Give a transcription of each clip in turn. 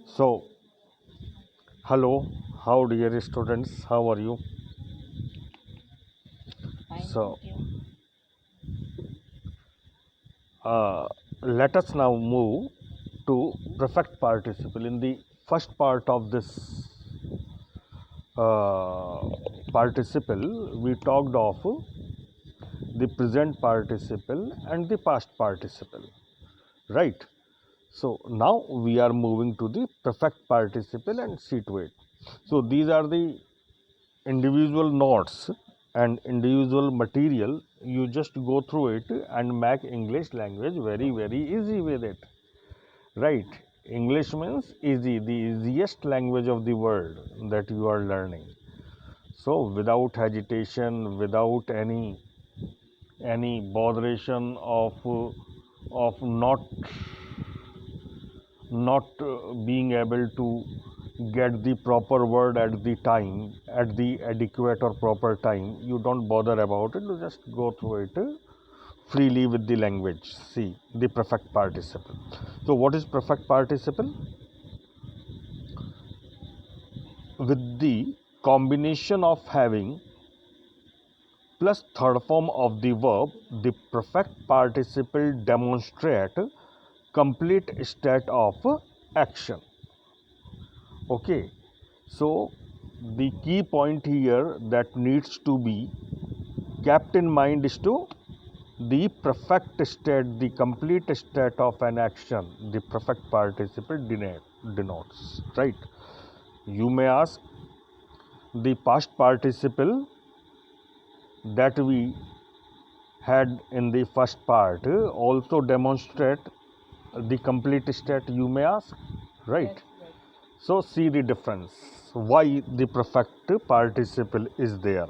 So, hello, how dear students, how are you? Fine, So, thank you. uh, let us now move to perfect participle. In the first part of this uh, participle, we talked of the present participle and the past participle, right? So, now we are moving to the perfect participle and see to it. So, these are the individual notes and individual material. You just go through it and make English language very easy with it, right? English means easy, the easiest language of the world that you are learning. So without hesitation, without any botheration of not being able to get the proper word at the time, at the adequate or proper time, you don't bother about it, you just go through it freely with the language. See the perfect participle. So what is perfect participle? With the combination of having plus third form of the verb, the perfect participle demonstrate complete state of action. Okay, so the key point here that needs to be kept in mind is to the perfect state, the complete state of an action, the perfect participle denotes, right? You may ask, the past participle that we had in the first part also demonstrate the complete state, you may ask, right? Yes. So see the difference, why the perfect participle is there.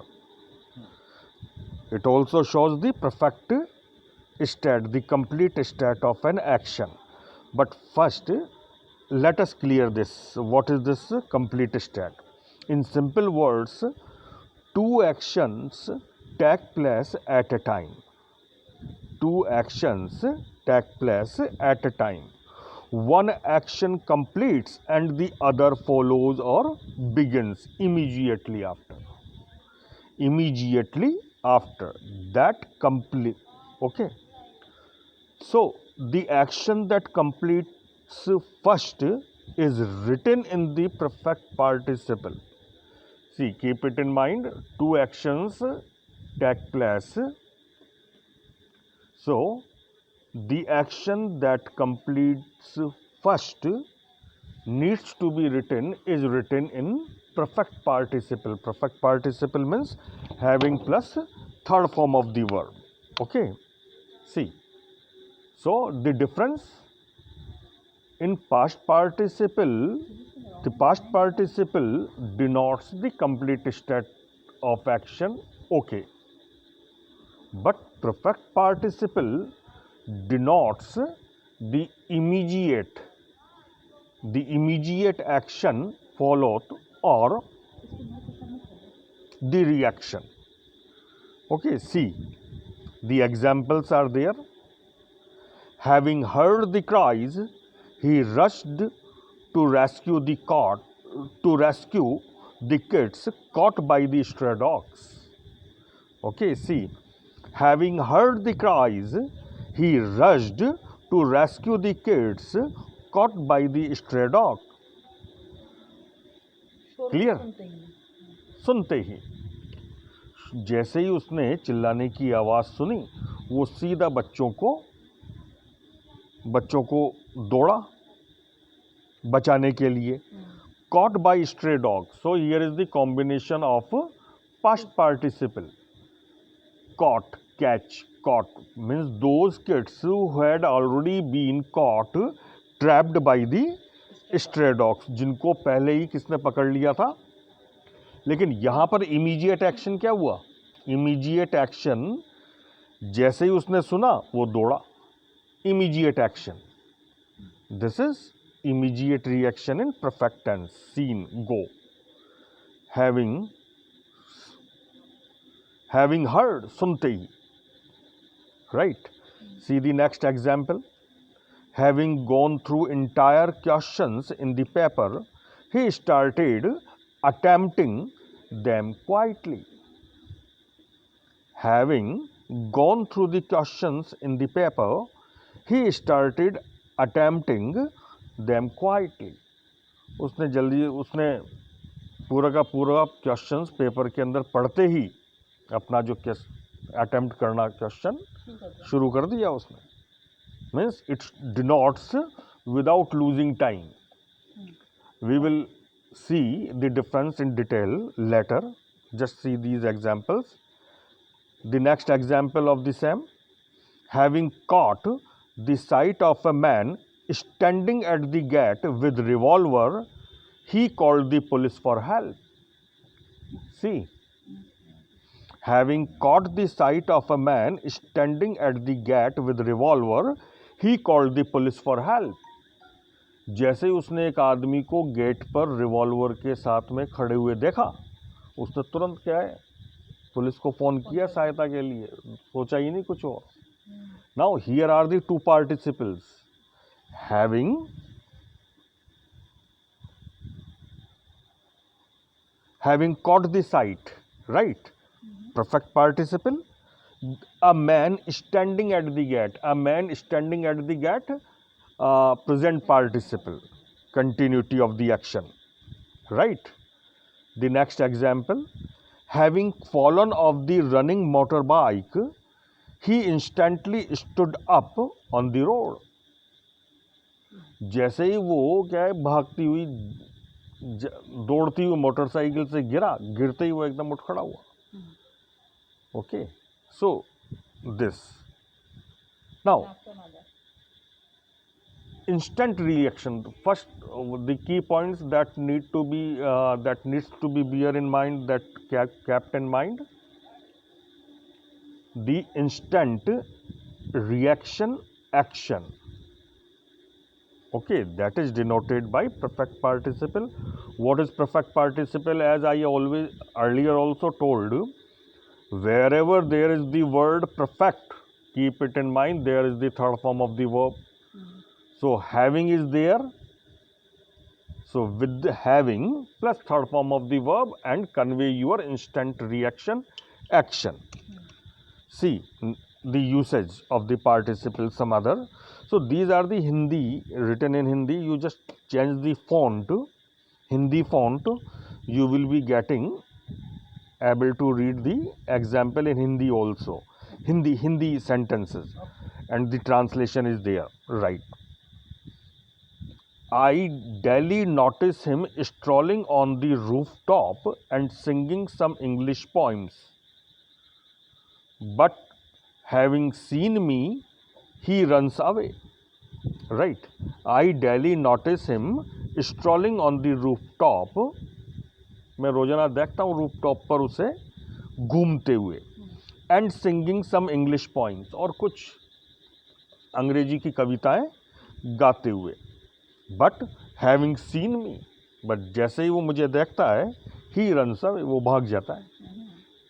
It also shows the perfect state, the complete state of an action. But first, let us clear this. What is this complete state? In simple words, two actions take place at a time. Two actions take place at a time. One action completes and the other follows or begins immediately after. Immediately after that complete. Okay. So the action that completes first is written in the perfect participle. See, keep it in mind. Two actions take place. So the action that completes first needs to be written is written in perfect participle. Perfect participle means having plus third form of the verb. Okay. See. So the difference in past participle, the past participle denotes the complete state of action. Okay. But perfect participle denotes the immediate action followed or the reaction. Okay, see, the examples are there. Having heard the cries, he rushed to rescue the kids caught by the stray dogs. Okay, see, having heard the cries, he rushed to rescue the kids caught by the stray dog. Clear? सुनते ही जैसे ही उसने चिल्लाने की आवाज सुनी, वो सीधा बच्चों को दौड़ा बचाने के लिए. Caught by stray dog. So here is the combination of past participle. Caught, catch, caught means those kids who had already been caught, trapped by the stray dogs, जिनको पहले ही किसने पकड़ लिया था. लेकिन यहां पर इमीडिएट एक्शन क्या हुआ? इमीडिएट एक्शन जैसे ही उसने सुना वो दौड़ा. Immediate action. This is immediate reaction in perfect tense. Seen, go. Having heard, sunte hi. Right? See the next example. Having gone through entire questions in the paper, he started attempting them quietly. Having gone through the questions in the paper, he started attempting them quietly. उसने पूरा का पूरा questions paper के अंदर पढ़ते ही अपना जो attempt करना क्वेश्चन शुरू कर दिया उसने. Means it denotes without losing time. We will see the difference in detail later. Just see these examples. The next example of the same: having caught the sight of a man standing at the gate with revolver, he called the police for help. See, having caught the sight of a man standing at the gate with revolver, he called the police for help. जैसे ही उसने एक आदमी को gate पर revolver के साथ में खड़े हुए देखा, उसने तुरंत क्या है, पुलिस को फोन किया सहायता के लिए. सोचा ही नहीं कुछ और. Now here are the two participles. having caught the sight, right? Perfect participle. A man standing at the gate. A man standing at the gate. Present participle. Continuity of the action, right? The next example: having fallen off the running motorbike, he instantly stood up on the road. जैसे ही वो क्या है, भागती हुई दौड़ती हुई motorcycle से गिरते ही वो एकदम उठ खड़ा हुआ. Okay, so this now instant reaction. First, the key points that needs to be bear in mind, that kept in mind: the instant reaction action. Okay, that is denoted by perfect participle. What is perfect participle? As I earlier also told, wherever there is the word perfect, keep it in mind, there is the third form of the verb. So having is there. So with the having plus third form of the verb and convey your instant reaction action. See the usage of the participle, some other. So these are the Hindi, written in Hindi. You just change the font, Hindi font. You will be getting able to read the example in Hindi also. Hindi sentences, and the translation is there, right? I daily notice him strolling on the rooftop and singing some English poems. But having seen me, he runs away. Right? I daily notice him strolling on the rooftop. मैं रोजाना देखता हूँ rooftop पर उसे घूमते हुए. And singing some English poems, और कुछ अंग्रेजी की कविताएं गाते हुए. But having seen me, but जैसे ही वो मुझे देखता है, ही रन्स अवे, वो भाग जाता है.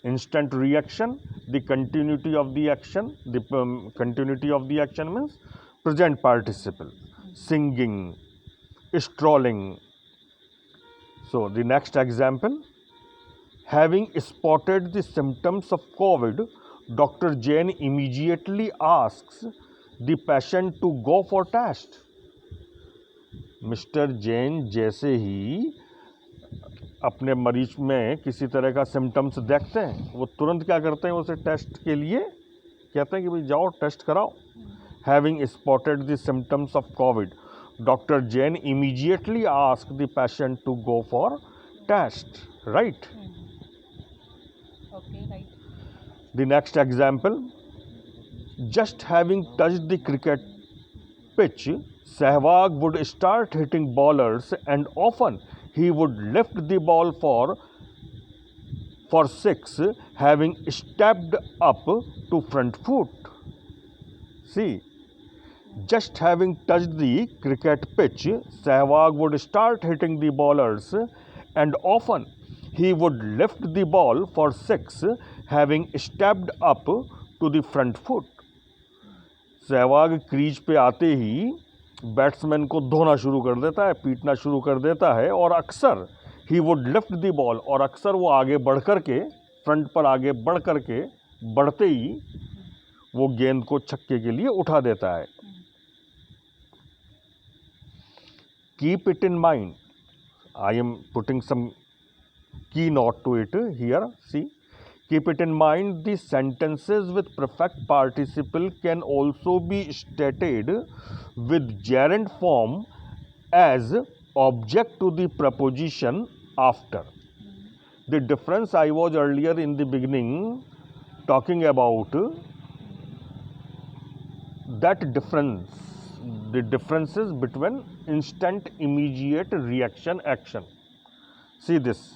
Instant reaction, the continuity of the action. The continuity of the action means present participle. Singing, strolling. So the next example: having spotted the symptoms of COVID, Dr. Jain immediately asks the patient to go for test. Mister Jain जैसे ही अपने मरीज में किसी तरह का symptoms देखते हैं, वो तुरंत क्या करते हैं, उसे टेस्ट के लिए कहते हैं कि भाई जाओ टेस्ट कराओ. Having spotted the symptoms of Covid, doctor Jain immediately ask the patient to go for test. Right? Okay, right. The next example: just having touched the cricket pitch, Sehwag would start hitting bowlers, and often he would lift the ball for six, having stepped up to front foot. See, just having touched the cricket pitch, Sehwag would start hitting the bowlers, and often he would lift the ball for six, having stepped up to the front foot. Sehwag crease पे आते ही batsman को धोना शुरू कर देता है, पीटना शुरू कर देता है, और अक्सर he would lift the ball, और अक्सर वो आगे बढ़ कर के, फ्रंट पर आगे बढ़ कर के, बढ़ते ही वो गेंद को छक्के के लिए उठा देता है. Keep it in mind. I am putting some keynote to it here. See, keep it in mind, the sentences with perfect participle can also be stated with gerund form as object to the preposition after. The difference I was earlier in the beginning talking about, that difference, the differences between instant, immediate, reaction, action. See this.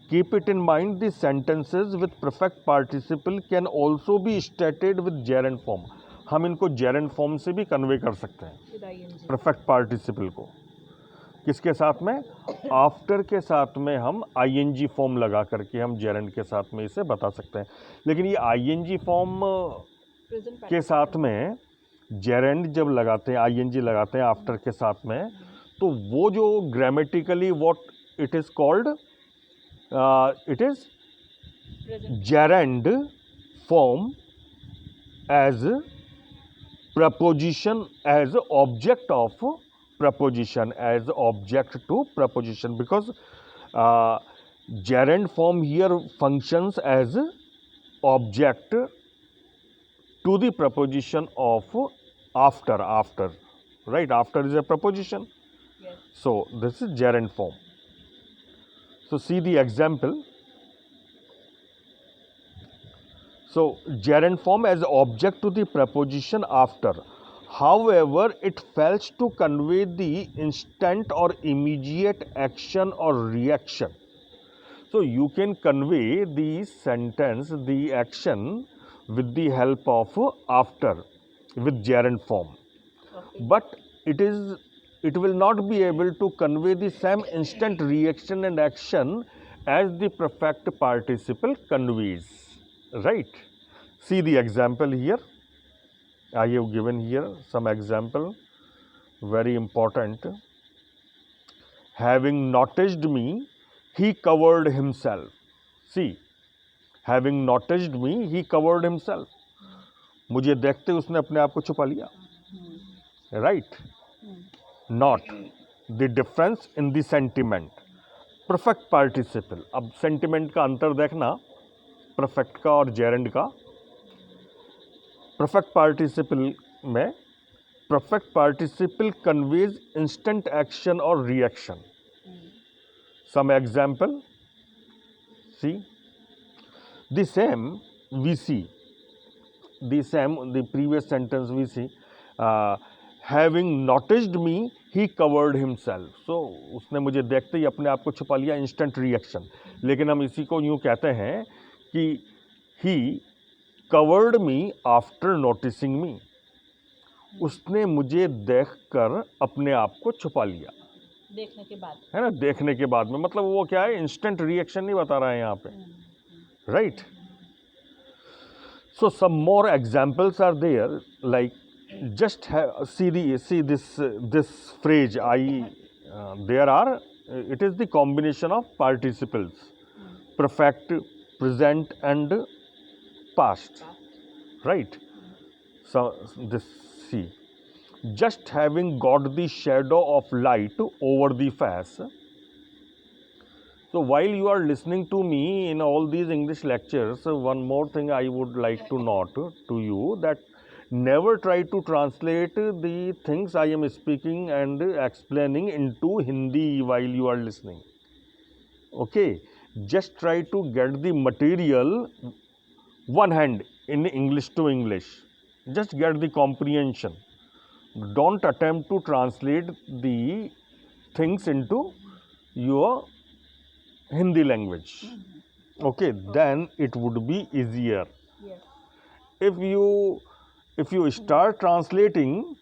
Keep it in mind, the sentences with perfect participle can also be stated with gerund form. हम इनको gerund form से भी convey कर सकते हैं perfect participle को. किसके साथ में? आफ्टर के साथ में हम ing फॉर्म लगा करके हम gerund के साथ में इसे बता सकते हैं. लेकिन ये ing फॉर्म के साथ में gerund जब लगाते हैं, ing लगाते हैं आफ्टर के साथ में, तो वो जो grammatically what it is called, it is gerund form as preposition, as object of preposition, as object to preposition, because gerund form here functions as object to the preposition of after. Right? After is a preposition. Yes. So this is gerund form. So see the example. So gerund form as object to the preposition after. However, it fails to convey the instant or immediate action or reaction. So you can convey the sentence, the action, with the help of after, with gerund form. Okay. But it will not be able to convey the same instant reaction and action as the perfect participle conveys. Right? See the example here. I have given here some example, very important. Having noticed me, he covered himself. See, having noticed me, he covered himself. मुझे देखते उसने अपने आप को छुपा लिया. Right? Not. The difference in the sentiment. Perfect participle. अब sentiment का अंतर देखना perfect का और gerund का. Perfect participle में perfect participle conveys instant action or reaction. Some example. See, the same we see. The previous sentence we see. Having noticed me, he covered himself. So उसने मुझे देखते ही अपने आप को छुपा लिया, instant reaction. लेकिन हम इसी को यूँ कहते हैं कि he covered me after noticing me. उसने मुझे देखकर अपने आप को छुपा लिया. देखने के बाद, है ना, देखने के बाद में, मतलब वो क्या है, instant reaction नहीं बता रहा है यहाँ पे. Right? So some more examples are there, like just see this phrase. There are, it is the combination of participles, perfect, present and past. Right? So this, see, just having got the shadow of light over the face. So while you are listening to me in all these English lectures, one more thing I would like to note to you, that never try to translate the things I am speaking and explaining into Hindi while you are listening. Okay, just try to get the material one hand in English to English. Just get the comprehension. Don't attempt to translate the things into your Hindi language. Okay, then it would be easier. Yes. If you start translating,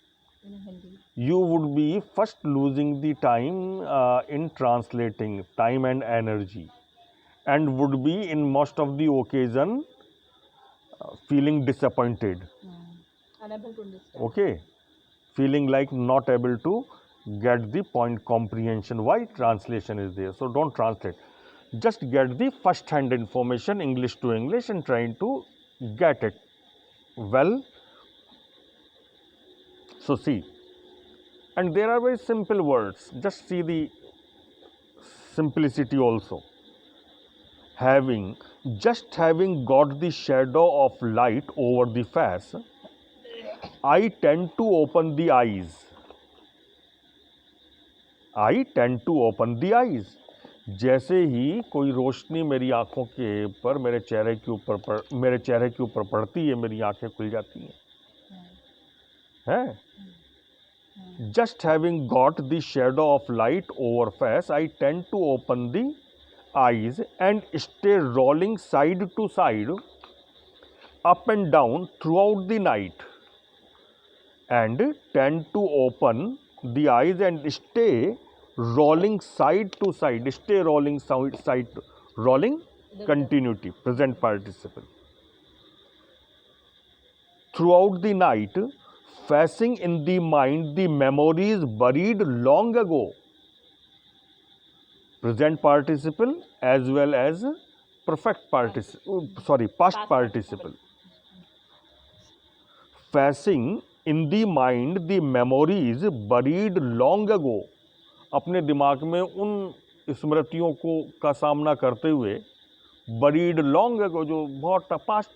you would be first losing the time in translating, time and energy, and would be in most of the occasion feeling disappointed. Unable to understand. Okay, feeling like not able to get the point comprehension. Why? Translation is there. So don't translate. Just get the first hand information, English to English, and trying to get it well. So see, and there are very simple words. Just see the simplicity also. Just having got the shadow of light over the face, I tend to open the eyes. I tend to open the eyes. जैसे ही कोई रोशनी मेरी आंखों के ऊपर मेरे चेहरे के ऊपर पड़ती है, मेरी आंखें खुल जाती हैं. Just having got the shadow of light over face, I tend to open the eyes and stay rolling side to side, up and down throughout the night, and tend to open the eyes and stay rolling side to side. Stay rolling side to rolling, continuity, present participle. Throughout the night, facing in the mind the memories buried long ago. Present participle as well as past participle. Facing in the mind the memories buried long ago. अपने दिमाग में उन स्मृतियों का सामना करते हुए, buried long ago, जो बहुत past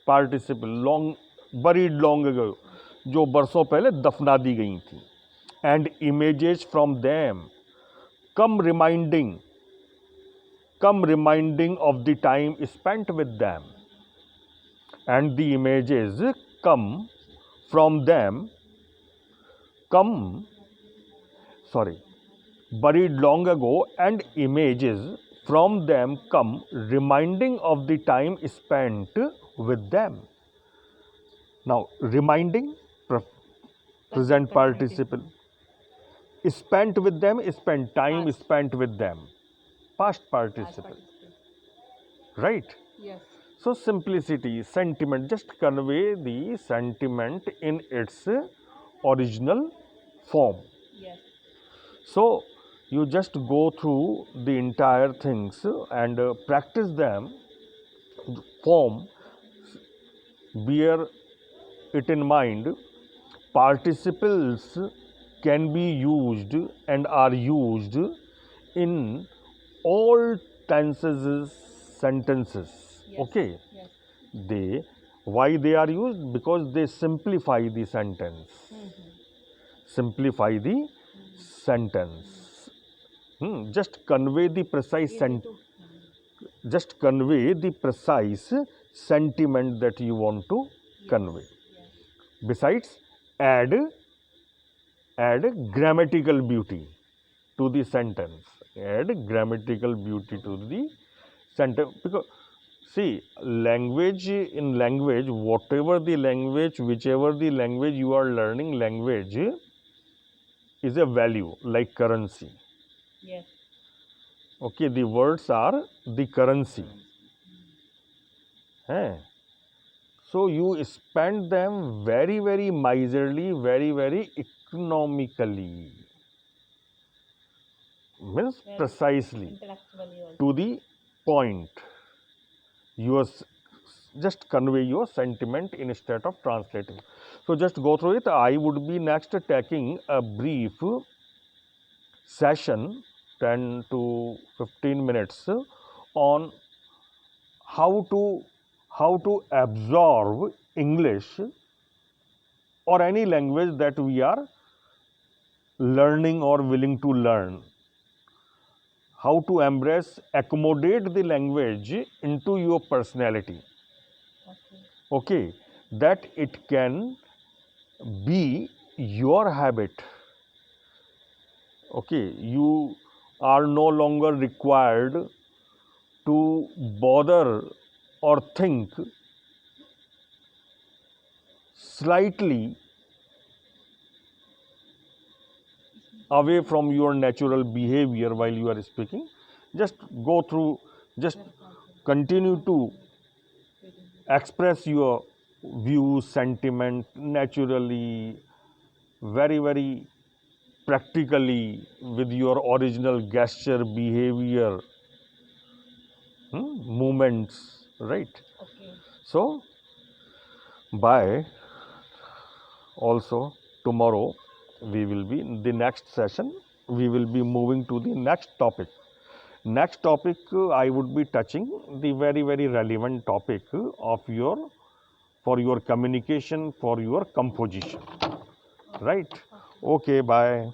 participle, buried long ago, जो बरसों पहले दफना दी गई थी. And images from them come reminding of the time spent with them. And the images come from them, buried long ago, and images from them come reminding of the time spent with them. Now, reminding, present participle. Spent with them, time spent with them, past participle. Right? Yes. So, simplicity, sentiment, just convey the sentiment in its original form. Yes. So, you just go through the entire things and practice them. Form, bear it in mind. Participles can be used and are used in all tenses, sentences. Yes. Okay? Yes. Why they are used? Because they simplify the sentence. Simplify the sentence. Just convey the precise just convey the precise sentiment that you want to convey. Besides, add grammatical beauty to the sentence. Add grammatical beauty to the sentence. Because see, in language, whichever the language you are learning, language is a value, like currency. Yes. Okay, the words are the currency. So you spend them very, very miserly, very, very economically. Means Very precisely intellectually also. to the point. Just convey your sentiment instead of translating. So just go through it. I would be next taking a brief session, 10 to 15 minutes, on how to absorb English or any language that we are learning or willing to learn. How to accommodate the language into your personality. Okay, that it can be your habit. Okay, you are no longer required to bother or think slightly away from your natural behavior while you are speaking. Just go through, just continue to express your views, sentiment, naturally, very, very practically, with your original gesture, behavior, movements, right? Okay. So, by also tomorrow, we will be in the next session, we will be moving to the next topic. Next topic, I would be touching the very, very relevant topic of your, for your communication, for your composition, right? Okay, bye.